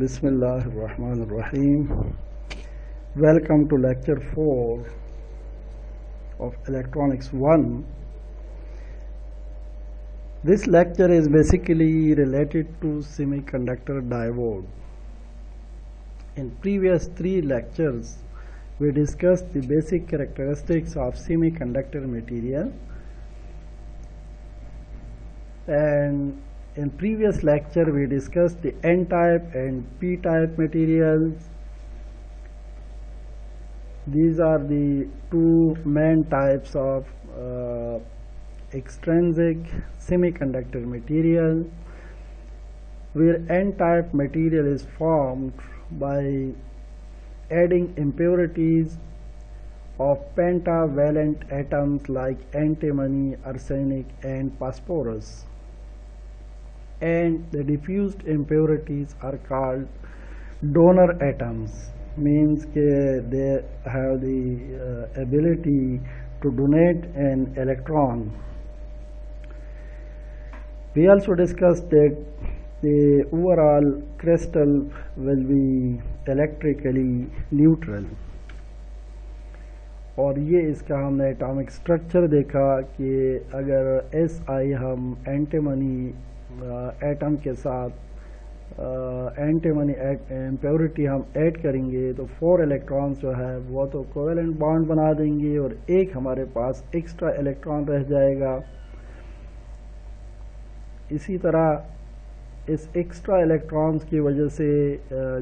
Bismillah ar-Rahman ar-Rahim. Welcome to lecture 4 of Electronics 1. This lecture is basically related to semiconductor diode. In previous 3 lectures, we discussed the basic characteristics of semiconductor material, and in previous lecture we discussed the N-type and P-type materials. These are the two main types of extrinsic semiconductor material, where N-type material is formed by adding impurities of pentavalent atoms like antimony, arsenic and phosphorus, and the diffused impurities are called donor atoms, means they have the ability to donate an electron. We also discussed that the overall crystal will be electrically neutral, और ये इसका हमने atomic structure देखा कि अगर Si हम antimony atom के साथ एंटीमनी इम्प्योरिटी हम ऐड करेंगे तो 4 इलेक्ट्रॉन्स जो है वो तो कोवेलेंट बॉन्ड बना देंगे और एक हमारे पास एक्स्ट्रा इलेक्ट्रॉन रह जाएगा. इसी तरह इस एक्स्ट्रा इलेक्ट्रॉन्स की वजह से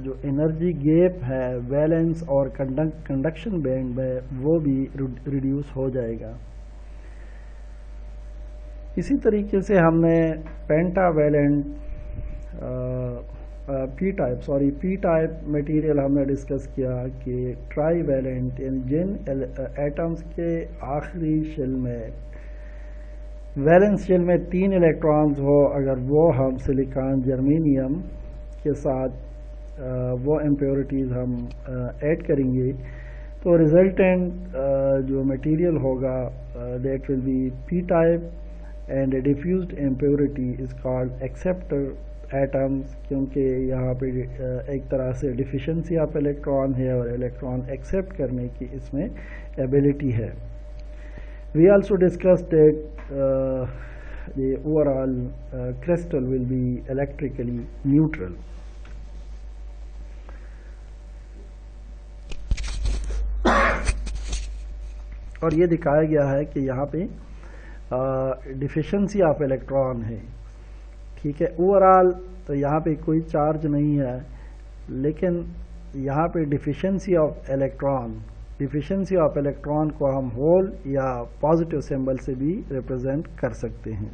जो एनर्जी गैप है वैलेंस और कंडक्शन बैंड में वो भी रिड्यूस हो जाएगा. इसी तरीके से हमने पेंटावैलेंट पी टाइप मटेरियल हमने डिस्कस किया कि ट्राईवैलेंट जिन एटम्स के आखिरी शेल में वैलेंस शेल में 3 इलेक्ट्रॉन्स हो, अगर वो हम सिलिकॉन जर्मेनियम के साथ वो इम्प्योरिटीज़ हम ऐड करेंगे तो रिजल्टेंट जो मटेरियल होगा that will be P type and diffused impurity is called acceptor atoms, क्योंकि यहाँ पे एक तरह से डिफिशिएंसी ऑफ इलेक्ट्रॉन है और इलेक्ट्रॉन एक्सेप्ट करने की इसमें एबिलिटी है. We also discussed that the overall crystal will be electrically neutral. और ये दिखाया गया है कि यहाँ पे डिफिशिएंसी ऑफ इलेक्ट्रॉन है. ठीक है, ओवरऑल तो यहाँ पे कोई चार्ज नहीं है, लेकिन यहाँ पे डिफिशिएंसी ऑफ इलेक्ट्रॉन को हम होल या पॉजिटिव सिंबल से भी रिप्रेजेंट कर सकते हैं.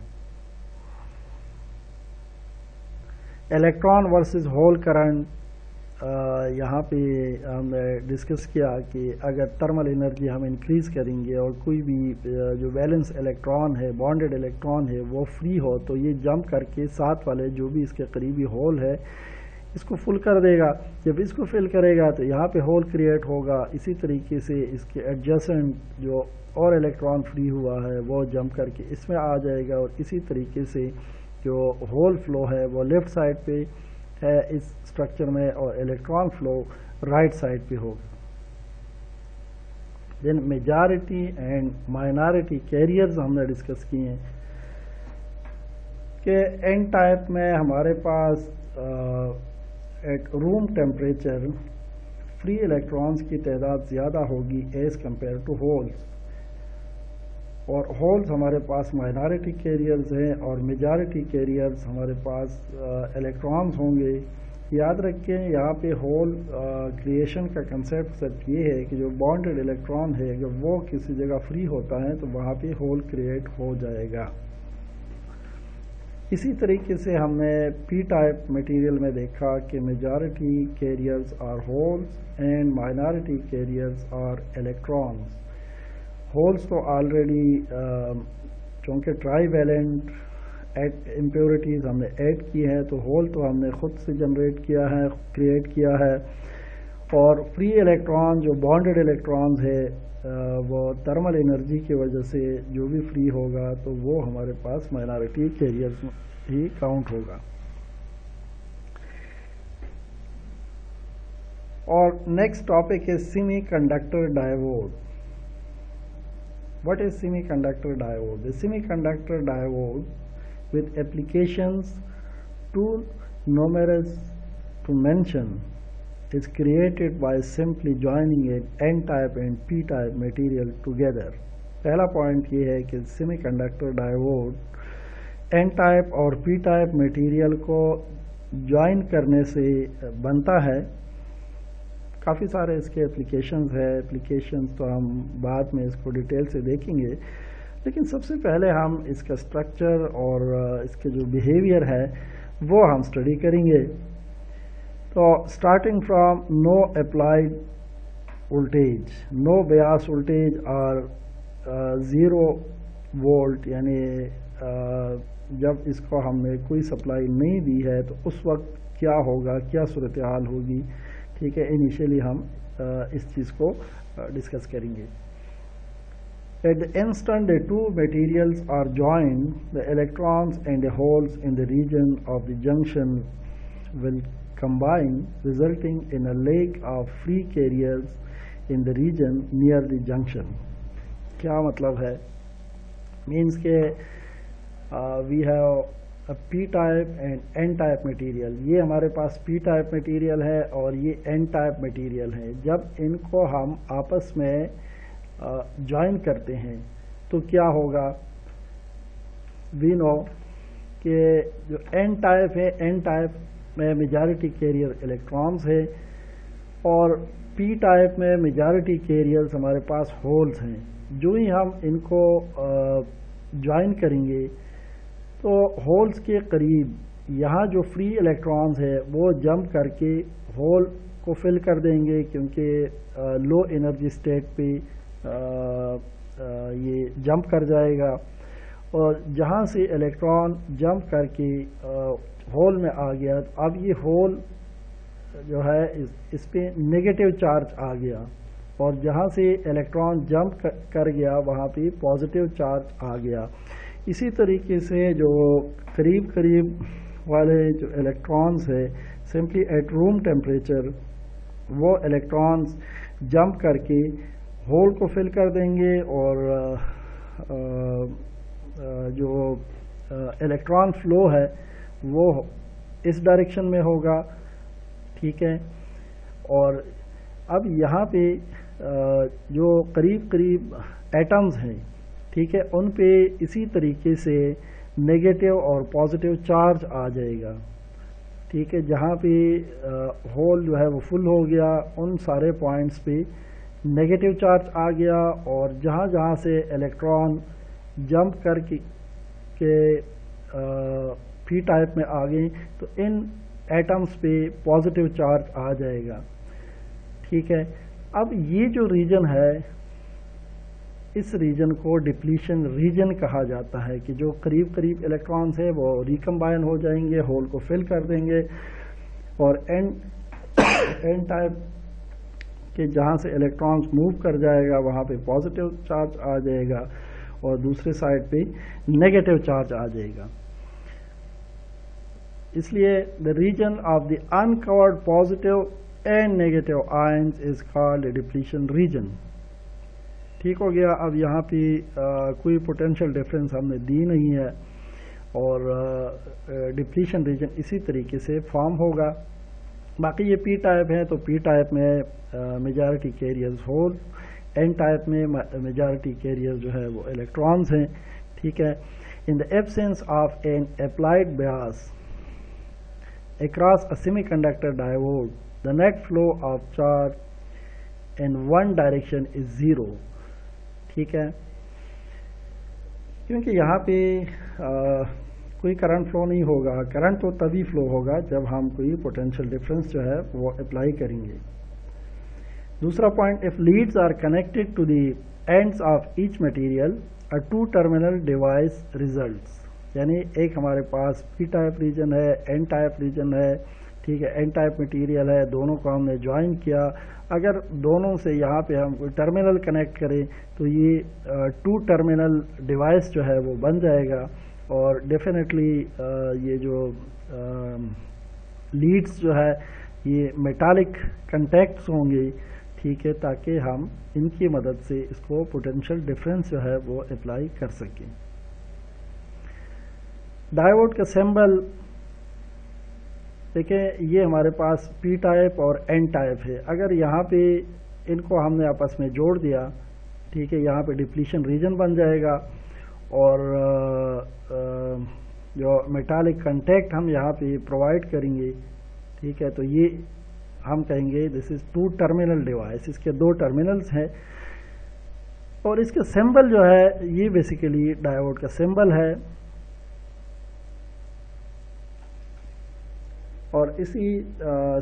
इलेक्ट्रॉन वर्सेस होल करंट यहाँ पे हमने डिस्कस किया कि अगर थर्मल एनर्जी हम इंक्रीज करेंगे और कोई भी जो वैलेंस इलेक्ट्रॉन है, बॉन्डेड इलेक्ट्रॉन है, वो फ्री हो तो ये जंप करके साथ वाले जो भी इसके करीबी होल है इसको फुल कर देगा. जब इसको फिल करेगा तो यहाँ पे होल क्रिएट होगा. इसी तरीके से इसके एडजेसेंट जो और इलेक्ट्रॉन फ्री हुआ है वो जंप करके इसमें आ जाएगा और इसी तरीके से जो होल फ्लो है वो लेफ्ट साइड पे है इस स्ट्रक्चर में और इलेक्ट्रॉन फ्लो राइट साइड पे होगा. Then majority and minority carriers हमने डिस्कस किए हैं कि एन टाइप में हमारे पास at room temperature free electrons की तादाद ज़्यादा होगी एज़ कंपेयर टू होल्स, और होल्स हमारे पास माइनॉरिटी कैरियर्स हैं और मेजॉरिटी कैरियर्स हमारे पास इलेक्ट्रॉन्स होंगे. याद रखें यहाँ पे होल क्रिएशन का कंसेप्ट सिर्फ ये है कि जो बॉन्डेड इलेक्ट्रॉन है अगर वो किसी जगह फ्री होता है तो वहाँ पे होल क्रिएट हो जाएगा. इसी तरीके से हमने पी टाइप मटेरियल में देखा कि majority carriers are holes and minority carriers are electrons. Holes तो ऑलरेडी चूँकि ट्राईवैलेंट इम्प्योरिटीज़ हमने ऐड की हैं तो होल तो हमने ख़ुद से जनरेट किया है, क्रिएट किया है, और फ्री इलेक्ट्रॉन जो बॉन्डेड इलेक्ट्रॉन्स है वो थर्मल एनर्जी की वजह से जो भी फ्री होगा तो वो हमारे पास माइनॉरिटी कैरियर्स ही काउंट होगा. Our next topic is semiconductor diode. What is semiconductor diode? The semiconductor diode, with applications too numerous to mention, is created by simply joining an N-type and P-type material together. पहला point ये है कि semiconductor diode N type और P type material को join करने से बनता है। काफ़ी सारे इसके एप्लीकेशंस है। एप्लीकेशंस तो हम बाद में इसको डिटेल से देखेंगे, लेकिन सबसे पहले हम इसका स्ट्रक्चर और इसके जो बिहेवियर है वो हम स्टडी करेंगे। तो starting from no applied voltage, no bias voltage और 0 वोल्ट, यानी जब इसको हमने कोई सप्लाई नहीं दी है तो उस वक्त क्या होगा, क्या सूरत हाल होगी। ठीक है, इनिशियली हम इस चीज़ को डिस्कस करेंगे। At the instant the two materials are joined, the electrons and the holes in the region of the junction will combine, resulting in a lake of free carriers in the region near the junction. क्या मतलब है? Means के we have a p-type and n-type material. ये हमारे पास p-type material है और ये n-type material है। जब इनको हम आपस में ज्वाइन करते हैं तो क्या होगा? वी नो कि जो एन टाइप है, एन टाइप में मेजॉरिटी कैरियर इलेक्ट्रॉन्स है और पी टाइप में मेजॉरिटी कैरियर्स हमारे पास होल्स हैं। जो ही हम इनको ज्वाइन करेंगे तो होल्स के करीब यहाँ जो फ्री इलेक्ट्रॉन्स है वो जंप करके होल को फिल कर देंगे, क्योंकि लो एनर्जी स्टेट पे ये जंप कर जाएगा। और जहाँ से इलेक्ट्रॉन जंप करके होल में आ गया, अब ये होल जो है इस पे नेगेटिव चार्ज आ गया, और जहाँ से इलेक्ट्रॉन जंप कर गया वहाँ पे पॉजिटिव चार्ज आ गया। इसी तरीके से जो करीब करीब वाले जो इलेक्ट्रॉन्स है, सिंपली एट रूम टेम्परेचर वो इलेक्ट्रॉन्स जंप करके होल को फिल कर देंगे और जो इलेक्ट्रॉन फ्लो है वो इस डायरेक्शन में होगा। ठीक है, और अब यहाँ पे जो करीब करीब एटम्स हैं, ठीक है, उन पे इसी तरीके से नेगेटिव और पॉजिटिव चार्ज आ जाएगा। ठीक है, जहाँ पे होल जो है वो फुल हो गया उन सारे पॉइंट्स पे नेगेटिव चार्ज आ गया, और जहाँ जहाँ से इलेक्ट्रॉन जंप करके पी टाइप में आ गए तो इन एटम्स पे पॉजिटिव चार्ज आ जाएगा। ठीक है, अब ये जो रीजन है इस रीजन को डिप्लीशन रीजन कहा जाता है, कि जो करीब करीब इलेक्ट्रॉन्स है वो रिकम्बाइन हो जाएंगे, होल को फिल कर देंगे, और एन टाइप कि जहाँ से इलेक्ट्रॉन्स मूव कर जाएगा वहाँ पे पॉजिटिव चार्ज आ जाएगा और दूसरे साइड पे नेगेटिव चार्ज आ जाएगा। इसलिए the region of the uncovered positive and negative ions is called depletion region. ठीक हो गया। अब यहाँ पे कोई पोटेंशियल डिफरेंस हमने दी नहीं है और डिप्लीशन रीजन इसी तरीके से फॉर्म होगा। बाकी ये पी टाइप है तो पी टाइप में majority carriers hole, N type में मेजॉरिटी कैरियर जो है वो इलेक्ट्रॉन्स हैं। ठीक है, in the absence of an applied bias across a semiconductor diode the net flow of charge in one direction is zero. ठीक है, क्योंकि यहाँ पे कोई करंट फ्लो नहीं होगा। करंट तो तभी फ्लो होगा जब हम कोई पोटेंशियल डिफरेंस जो है वो अप्लाई करेंगे। दूसरा point, if leads are connected to the ends of each material a two terminal device results, यानी एक हमारे पास पी टाइप रीजन है, एन टाइप रीजन है। ठीक है, एन टाइप मटेरियल है, दोनों को हमने ज्वाइन किया। अगर दोनों से यहाँ पे हम कोई टर्मिनल कनेक्ट करें तो ये टू टर्मिनल डिवाइस जो है वो बन जाएगा और डेफिनेटली ये जो लीड्स जो है ये मेटालिक कंटैक्ट्स होंगे, ठीक है, ताकि हम इनकी मदद से इसको पोटेंशियल डिफरेंस जो है वो अप्लाई कर सकें। डायोड का सिंबल देखें, ये हमारे पास पी टाइप और एन टाइप है। अगर यहाँ पे इनको हमने आपस में जोड़ दिया, ठीक है, यहाँ पे डिप्लीशन रीजन बन जाएगा और जो मेटालिक कंटैक्ट हम यहाँ पे प्रोवाइड करेंगे, ठीक है, तो ये हम कहेंगे दिस इज 2 टर्मिनल डिवाइस, इसके 2 टर्मिनल्स हैं। और इसका सिंबल जो है ये बेसिकली डायोड का सिंबल है। और इसी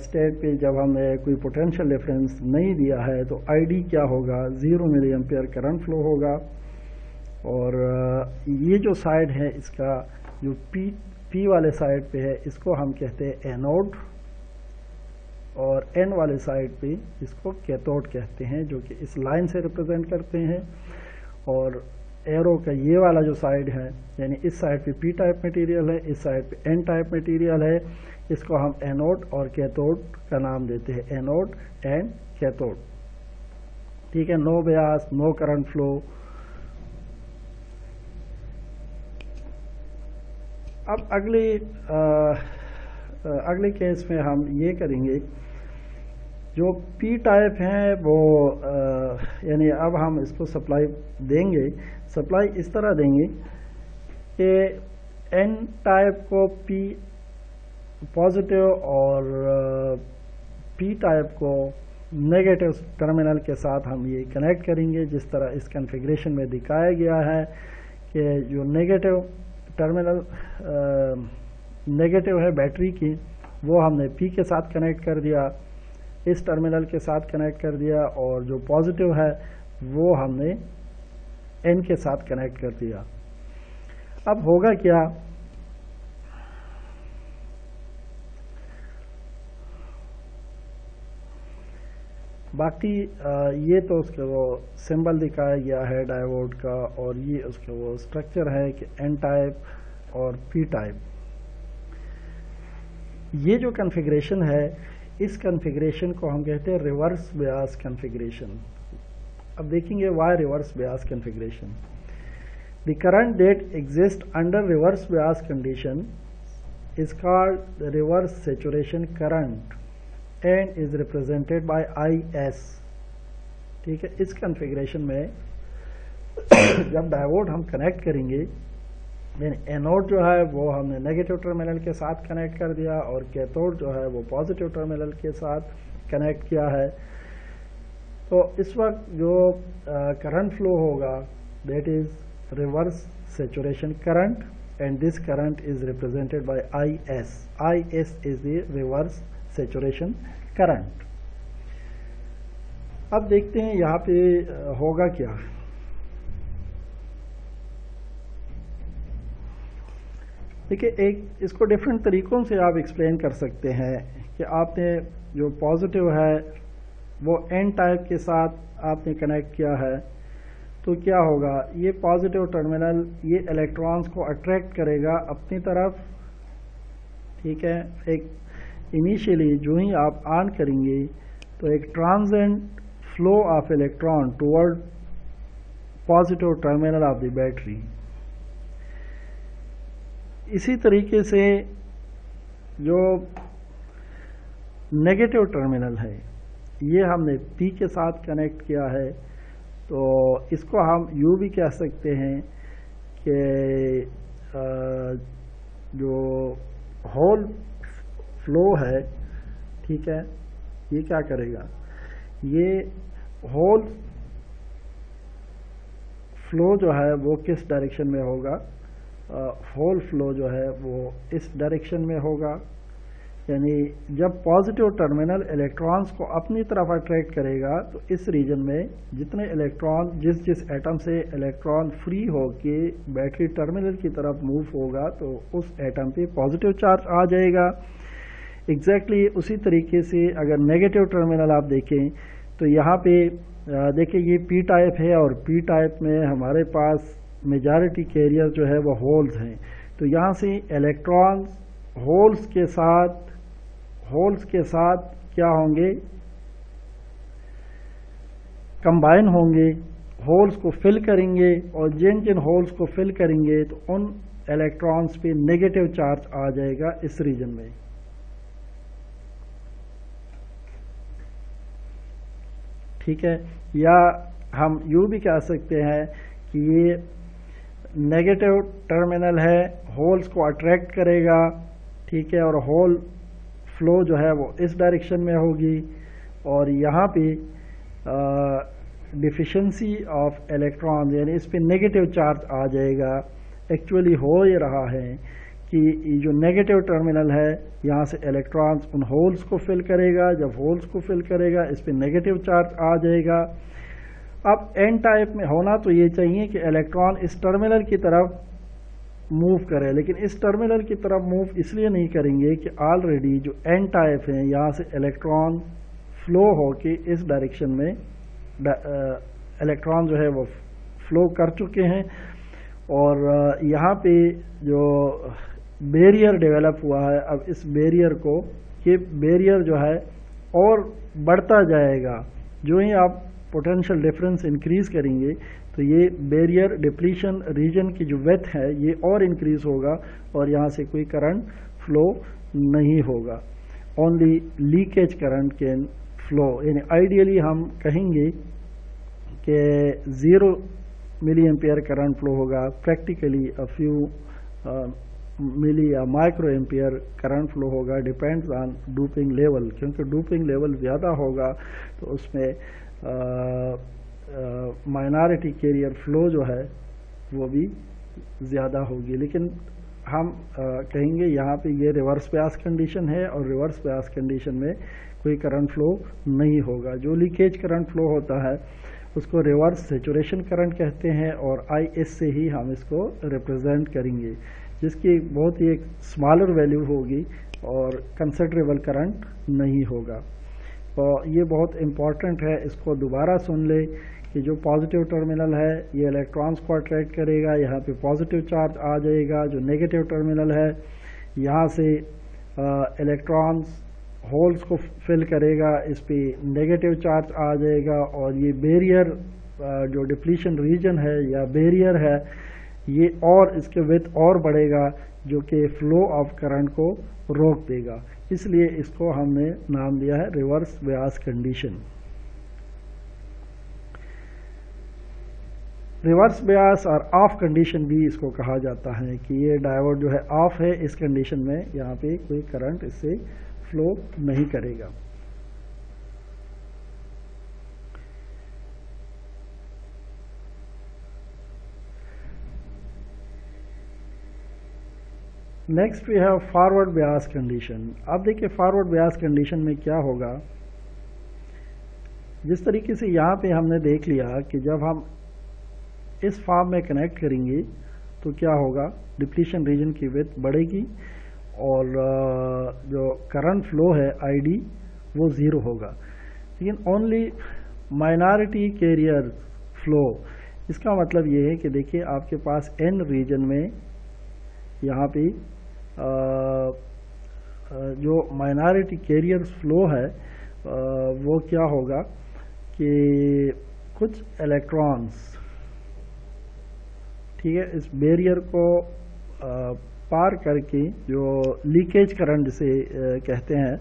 स्टेट पे जब हमें कोई पोटेंशियल डिफरेंस नहीं दिया है तो आईडी क्या होगा, 0 मिली एम्पियर करंट फ्लो होगा। और ये जो साइड है इसका जो पी वाले साइड पे है इसको हम कहते हैं एनोड, और एन वाले साइड पे इसको कैथोड कहते हैं, जो कि इस लाइन से रिप्रेजेंट करते हैं। और एरो का ये वाला जो साइड है, यानी इस साइड पे पी टाइप मटेरियल है, इस साइड पे एन टाइप मटेरियल है, इसको हम एनोड और कैथोड का नाम देते हैं, एनोड एंड कैथोड, ठीक है। No bias, no current flow. अब अगले केस में हम ये करेंगे, जो पी टाइप है वो यानी अब हम इसको सप्लाई देंगे, सप्लाई इस तरह देंगे कि एन टाइप को पी पॉजिटिव और पी टाइप को नेगेटिव टर्मिनल के साथ हम ये कनेक्ट करेंगे, जिस तरह इस कॉन्फ़िगरेशन में दिखाया गया है कि जो नेगेटिव टर्मिनल नेगेटिव है बैटरी की, वो हमने पी के साथ कनेक्ट कर दिया, इस टर्मिनल के साथ कनेक्ट कर दिया, और जो पॉजिटिव है वो हमने एन के साथ कनेक्ट कर दिया। अब होगा क्या, बाकी ये तो उसका वो सिंबल दिखाया गया है डायोड का, और ये उसका वो स्ट्रक्चर है कि एन टाइप और पी टाइप। ये जो कॉन्फ़िगरेशन है, इस कॉन्फ़िगरेशन को हम कहते हैं रिवर्स बायस कॉन्फ़िगरेशन। अब देखेंगे why reverse bias configuration. The current that exist under reverse bias condition is called reverse saturation current and is represented by IS, ठीक है। इस कॉन्फ़िगरेशन में जब डायोड हम कनेक्ट करेंगे, यानी एनोड जो है वो हमने नेगेटिव टर्मिनल के साथ कनेक्ट कर दिया और कैथोड जो है वो पॉजिटिव टर्मिनल के साथ कनेक्ट किया है, तो इस वक्त जो करंट फ्लो होगा that is reverse saturation current, and this current is represented by IS। IS is the reverse saturation current. अब देखते हैं यहाँ पे होगा क्या। देखिए, एक इसको डिफरेंट तरीकों से आप एक्सप्लेन कर सकते हैं कि आपने जो पॉजिटिव है वो एन टाइप के साथ आपने कनेक्ट किया है, तो क्या होगा, ये पॉजिटिव टर्मिनल ये इलेक्ट्रॉन्स को अट्रैक्ट करेगा अपनी तरफ, ठीक है। एक इनिशियली जो ही आप ऑन करेंगे तो एक transient flow of electron toward positive terminal of the battery. इसी तरीके से जो नेगेटिव टर्मिनल है ये हमने पी के साथ कनेक्ट किया है, तो इसको हम यूँ भी कह सकते हैं कि जो होल फ्लो है, ठीक है, ये क्या करेगा, ये होल फ्लो जो है वो किस डायरेक्शन में होगा, होल फ्लो जो है वो इस डायरेक्शन में होगा। यानी जब पॉजिटिव टर्मिनल इलेक्ट्रॉन्स को अपनी तरफ अट्रैक्ट करेगा तो इस रीजन में जितने इलेक्ट्रॉन जिस एटम से इलेक्ट्रॉन फ्री होके बैटरी टर्मिनल की तरफ मूव होगा तो उस एटम पे पॉजिटिव चार्ज आ जाएगा। एग्जैक्टली उसी तरीके से अगर नेगेटिव टर्मिनल आप देखें तो यहाँ पे देखिए ये पी टाइप है और पी टाइप में हमारे पास मेजॉरिटी कैरियर जो है वो होल्स हैं, तो यहाँ से इलेक्ट्रॉन्स होल्स के साथ होल्स के साथ क्या होंगे, कंबाइन होंगे, होल्स को फिल करेंगे, और जिन जिन होल्स को फिल करेंगे तो उन इलेक्ट्रॉन्स पे नेगेटिव चार्ज आ जाएगा इस रीजन में। ठीक है, या हम यूं भी कह सकते हैं कि ये नेगेटिव टर्मिनल है, होल्स को अट्रैक्ट करेगा, ठीक है, और होल फ्लो जो है वो इस डायरेक्शन में होगी, और यहाँ पे डिफिशिएंसी ऑफ इलेक्ट्रॉन यानी इस पे नेगेटिव चार्ज आ जाएगा। एक्चुअली हो ये रहा है कि जो नेगेटिव टर्मिनल है यहाँ से इलेक्ट्रॉन्स उन होल्स को फिल करेगा, जब होल्स को फिल करेगा इस पे नेगेटिव चार्ज आ जाएगा। अब एन टाइप में होना तो ये चाहिए कि इलेक्ट्रॉन इस टर्मिनल की तरफ मूव करे, लेकिन इस टर्मिनल की तरफ मूव इसलिए नहीं करेंगे कि ऑलरेडी जो एन टाइप है यहाँ से इलेक्ट्रॉन फ्लो होके इस डायरेक्शन में इलेक्ट्रॉन जो है वो फ्लो कर चुके हैं, और यहाँ पे जो बैरियर डेवलप हुआ है, अब इस बैरियर को, ये बैरियर जो है और बढ़ता जाएगा। जो ही आप पोटेंशियल डिफरेंस इंक्रीज करेंगे तो ये बैरियर डिप्लीशन रीजन की जो विड्थ है ये और इंक्रीज होगा, और यहाँ से कोई करंट फ्लो नहीं होगा। Only leakage current can flow, यानी आइडियली हम कहेंगे कि 0 मिली एम्पियर करंट फ्लो होगा, प्रैक्टिकली अ फ्यू मिली या माइक्रो एम्पियर करंट फ्लो होगा, डिपेंड्स ऑन डूपिंग लेवल, क्योंकि डूपिंग लेवल ज़्यादा होगा तो उसमें माइनॉरिटी कैरियर फ्लो जो है वो भी ज़्यादा होगी। लेकिन हम कहेंगे यहाँ पे ये रिवर्स बायस कंडीशन है, और रिवर्स बायस कंडीशन में कोई करंट फ्लो नहीं होगा। जो लीकेज करंट फ्लो होता है उसको रिवर्स सैचुरेशन करंट कहते हैं, और IS से ही हम इसको रिप्रेजेंट करेंगे, जिसकी बहुत ही एक स्मॉलर वैल्यू होगी और कंसिडरेबल करंट नहीं होगा। तो ये बहुत इम्पॉर्टेंट है, इसको दोबारा सुन ले कि जो पॉजिटिव टर्मिनल है ये इलेक्ट्रॉन्स को अट्रैक्ट करेगा, यहाँ पे पॉजिटिव चार्ज आ जाएगा। जो नेगेटिव टर्मिनल है यहाँ से इलेक्ट्रॉन्स होल्स को फिल करेगा, इस पे नेगेटिव चार्ज आ जाएगा, और ये बैरियर जो डिप्लीशन रीजन है या बैरियर है ये और इसके विड्थ और बढ़ेगा, जो कि फ्लो ऑफ करंट को रोक देगा। इसलिए इसको हमने नाम दिया है reverse bias condition. Reverse bias और ऑफ कंडीशन भी इसको कहा जाता है कि ये डायोड जो है ऑफ है, इस कंडीशन में यहाँ पे कोई करंट इससे फ्लो नहीं करेगा। Next we have forward bias condition. अब देखिए फॉरवर्ड बायस कंडीशन में क्या होगा। जिस तरीके से यहाँ पे हमने देख लिया कि जब हम इस फॉर्म में कनेक्ट करेंगे तो क्या होगा, डिप्लीशन रीजन की विड्थ बढ़ेगी, और जो करंट फ्लो है ID वो 0 होगा। लेकिन ओनली माइनॉरिटी कैरियर फ्लो, इसका मतलब ये है कि देखिए आपके पास N रीजन में यहाँ पे जो माइनॉरिटी कैरियर फ्लो है वो क्या होगा कि कुछ इलेक्ट्रॉन्स, ठीक है, इस बैरियर को पार करके जो लीकेज करंट जिसे कहते हैं,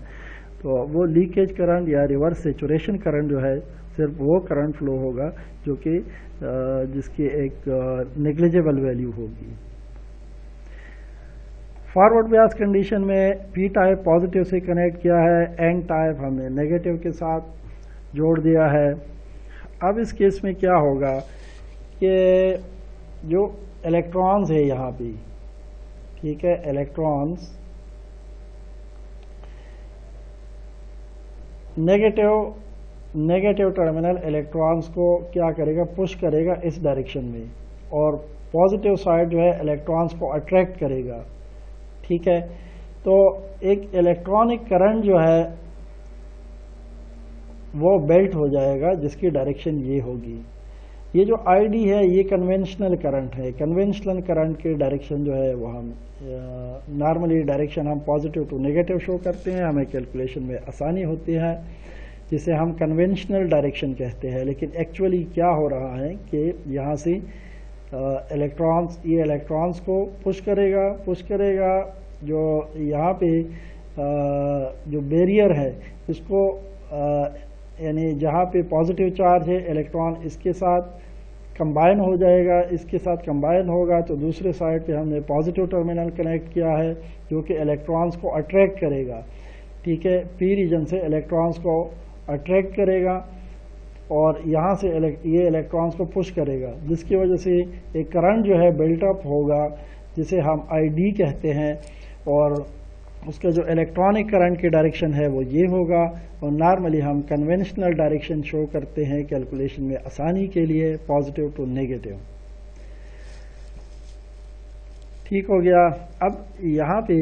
तो वो लीकेज करंट या रिवर्स सैचुरेशन करंट जो है सिर्फ वो करंट फ्लो होगा जो कि जिसकी एक नेग्लिजिबल वैल्यू होगी। फॉरवर्ड बायस कंडीशन में P टाइप पॉजिटिव से कनेक्ट किया है, N टाइप हमने नेगेटिव के साथ जोड़ दिया है। अब इस केस में क्या होगा कि जो इलेक्ट्रॉन्स है यहाँ पे, ठीक है, इलेक्ट्रॉन्स नेगेटिव टर्मिनल इलेक्ट्रॉन्स को क्या करेगा, पुश करेगा इस डायरेक्शन में, और पॉजिटिव साइड जो है इलेक्ट्रॉन्स को अट्रैक्ट करेगा। ठीक है, तो एक इलेक्ट्रॉनिक करंट जो है वो बेल्ट हो जाएगा जिसकी डायरेक्शन ये होगी। یہ جو آئی ڈی ہے یہ کنونشنل کرنٹ ہے. کنونشنل کرنٹ کے ڈائریکشن جو ہے وہ ہم نارملی ڈائریکشن ہم پازیٹیو ٹو نیگیٹو شو کرتے ہیں, ہمیں کیلکولیشن میں آسانی ہوتی ہے, جسے ہم کنونشنل ڈائریکشن کہتے ہیں. لیکن ایکچولی کیا ہو رہا ہے کہ یہاں سے یہ الیکٹرانس کو پش کرے گا جو یہاں پہ جو بیریئر ہے اس کو یعنی جہاں پہ پازیٹیو چارج ہے الیکٹران اس کے ساتھ کمبائن ہو جائے گا, اس کے ساتھ کمبائن ہوگا تو دوسرے سائڈ پہ ہم نے پازیٹیو ٹرمینل کنیکٹ کیا ہے جو کہ الیکٹرانس کو اٹریکٹ کرے گا. ٹھیک ہے, پی ریجن سے الیکٹرانس کو اٹریکٹ کرے گا اور یہاں سے یہ الیکٹرانس کو پش کرے گا, جس کی وجہ سے ایک کرنٹ جو ہے بلٹ اپ ہوگا جسے ہم آئی ڈی کہتے ہیں, اور اس کا جو الیکٹرانک کرنٹ کی ڈائریکشن ہے وہ یہ ہوگا. اور نارملی ہم کنونشنل ڈائریکشن شو کرتے ہیں کیلکولیشن میں آسانی کے لیے, پازیٹیو ٹو نیگیٹو. ٹھیک ہو گیا. اب یہاں پہ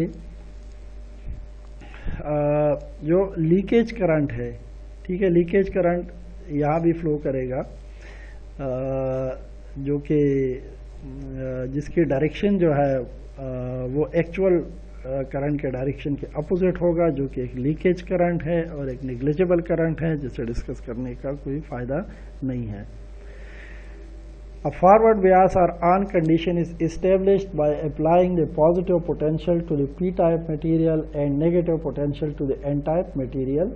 جو لیکیج کرنٹ ہے, ٹھیک ہے, لیکیج کرنٹ یہاں بھی فلو کرے گا جو کہ جس کی ڈائریکشن جو ہے وہ ایکچوئل کرنٹ کے ڈائریکشن کے اپوزٹ ہوگا, جو کہ ایک لیکیج کرنٹ ہے اور ایک نیگلیجبل کرنٹ ہے جسے ڈسکس کرنے کا کوئی فائدہ نہیں ہے. A forward bias or on condition is established by applying the positive potential to the p-type material and negative potential to the n-type material.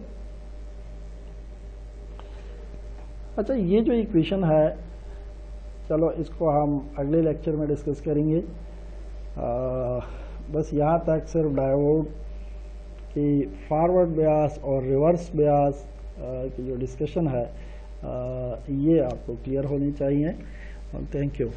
اچھا, یہ جو ایکویشن ہے چلو اس کو ہم اگلے لیکچر میں ڈسکس کریں گے. بس یہاں تک صرف ڈائیوڈ کی فارورڈ بیاس اور ریورس بیاس کی جو ڈسکشن ہے یہ آپ کو کلیئر ہونی چاہیے. Thank you.